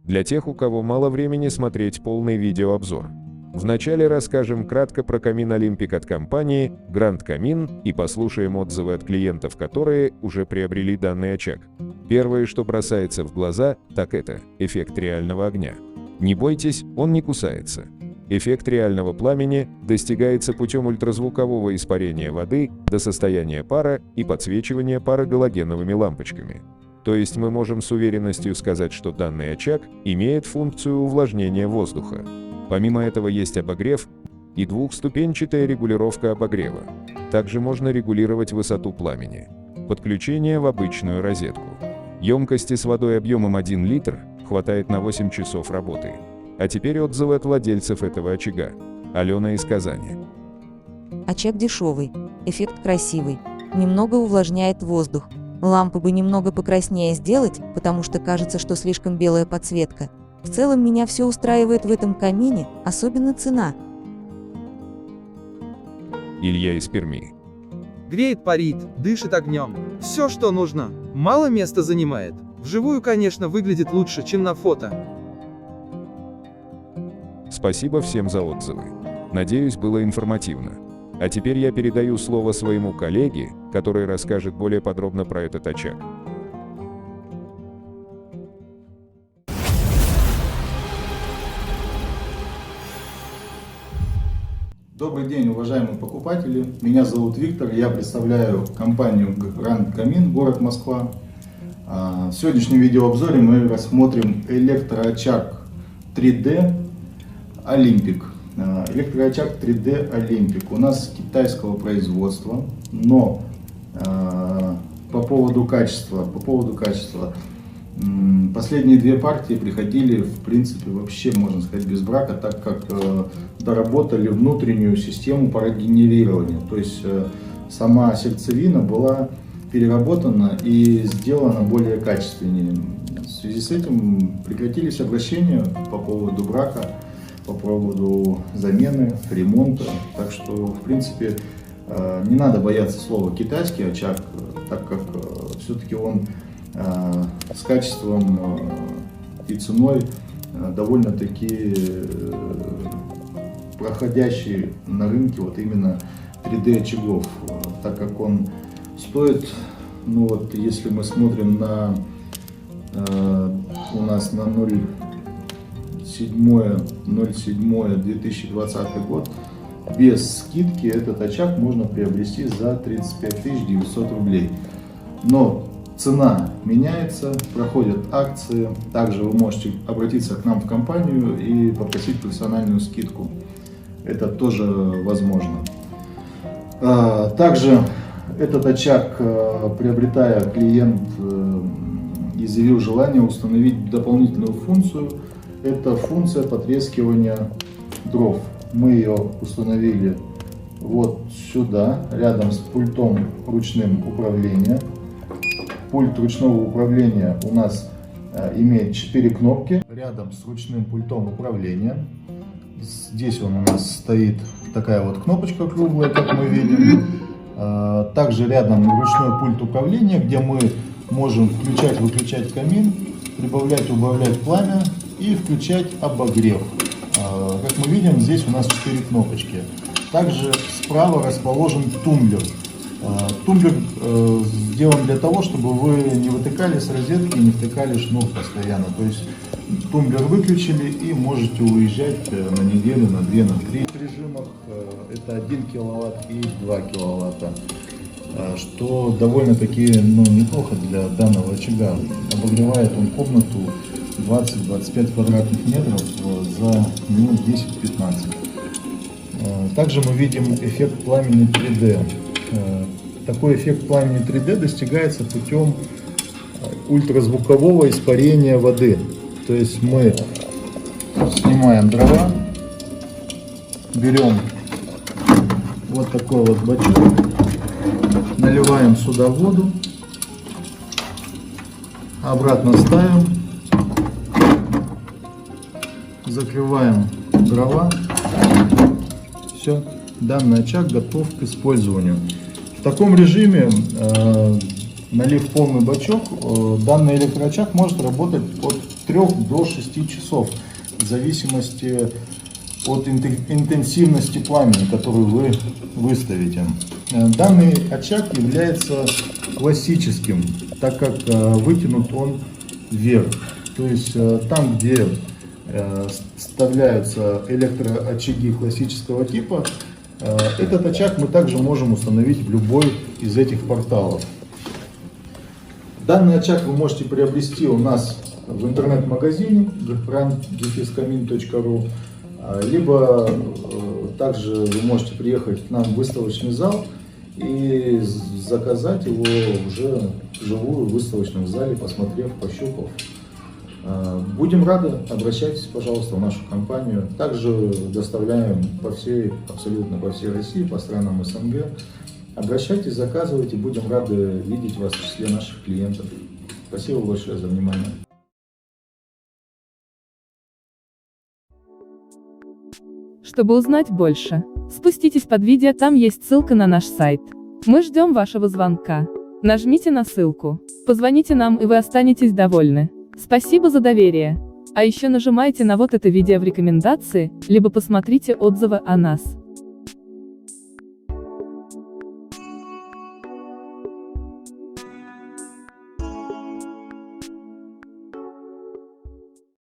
Для тех, у кого мало времени смотреть полный видеообзор. Вначале расскажем кратко про камин Olympic от компании Grand Камин и послушаем отзывы от клиентов, которые уже приобрели данный очаг. Первое, что бросается в глаза, так это эффект реального огня. Не бойтесь, он не кусается. Эффект реального пламени достигается путем ультразвукового испарения воды до состояния пара и подсвечивания пара галогеновыми лампочками. То есть мы можем с уверенностью сказать, что данный очаг имеет функцию увлажнения воздуха. Помимо этого есть обогрев и двухступенчатая регулировка обогрева. Также можно регулировать высоту пламени. Подключение в обычную розетку. Емкости с водой объемом 1 литр хватает на 8 часов работы. А теперь отзывы от владельцев этого очага. Алена из Казани. Очаг дешевый, эффект красивый, немного увлажняет воздух. Лампы бы немного покраснее сделать, потому что кажется, что слишком белая подсветка. В целом меня все устраивает в этом камине, особенно цена. Илья из Перми. Греет, парит, дышит огнем. Все, что нужно. Мало места занимает. Вживую, конечно, выглядит лучше, чем на фото. Спасибо всем за отзывы. Надеюсь, было информативно. А теперь я передаю слово своему коллеге, который расскажет более подробно про этот очаг. Добрый день, уважаемые покупатели. Меня зовут Виктор, я представляю компанию Grand Камин, город Москва. В сегодняшнем видеообзоре мы рассмотрим электроочаг 3D Olympic. Электроочаг 3D Olympic у нас китайского производства, но по поводу качества, последние две партии приходили, в принципе, вообще, можно сказать, без брака, так как доработали внутреннюю систему парогенерирования. То есть сама сердцевина была переработана и сделана более качественнее. В связи с этим прекратились обращения по поводу брака, по поводу замены, ремонта. Так что, в принципе, не надо бояться слова «китайский очаг», так как все-таки он с качеством и ценой довольно-таки проходящий на рынке вот именно 3D очагов, так как он стоит, ну вот если мы смотрим на у нас на 07.07.2020 год, без скидки этот очаг можно приобрести за 35 900 рублей. Но цена меняется, проходят акции. Также вы можете обратиться к нам в компанию и попросить персональную скидку. Это тоже возможно. Также этот очаг, приобретая, клиент изъявил желание установить дополнительную функцию. Это функция потрескивания дров. Мы ее установили вот сюда, рядом с пультом ручным управления. Пульт ручного управления у нас имеет 4 кнопки. Рядом с ручным пультом управления. Здесь он у нас стоит такая вот кнопочка круглая, как мы видим. Также рядом ручной пульт управления, где мы можем включать-выключать камин, прибавлять, убавлять пламя и включать обогрев. Как мы видим, здесь у нас 4 кнопочки. Также справа расположен тумблер. Тумблер сделан для того, чтобы вы не вытыкали с розетки, не втыкали шнур постоянно. То есть тумблер выключили и можете уезжать на неделю, на 2, на 3. В режимах это 1 киловатт и 2 киловатта, что довольно-таки неплохо для данного очага. Обогревает он комнату 20-25 квадратных метров за минут 10-15. Также мы видим эффект пламени 3D. Такой эффект пламени 3D достигается путем ультразвукового испарения воды. То есть мы снимаем дрова, берем вот такой вот бачок, наливаем сюда воду, обратно ставим, закрываем дрова. Все, данный очаг готов к использованию. В таком режиме налив полный бачок, данный электроочаг может работать от 3 до 6 часов, в зависимости от интенсивности пламени, которую вы выставите. Данный очаг является классическим, так как вытянут он вверх. То есть там, где вставляются электроочаги классического типа, этот очаг мы также можем установить в любой из этих порталов. Данный очаг вы можете приобрести у нас в интернет-магазине grant-kamin.ru, либо также вы можете приехать к нам в выставочный зал и заказать его уже вживую в выставочном зале, посмотрев, пощупав. Будем рады, обращайтесь, пожалуйста, в нашу компанию. Также доставляем абсолютно по всей России, по странам СНГ. Обращайтесь, заказывайте, будем рады видеть вас в числе наших клиентов. Спасибо большое за внимание. Чтобы узнать больше, спуститесь под видео, там есть ссылка на наш сайт. Мы ждем вашего звонка. Нажмите на ссылку, позвоните нам, и вы останетесь довольны. Спасибо за доверие. А еще нажимайте на вот это видео в рекомендации, либо посмотрите отзывы о нас.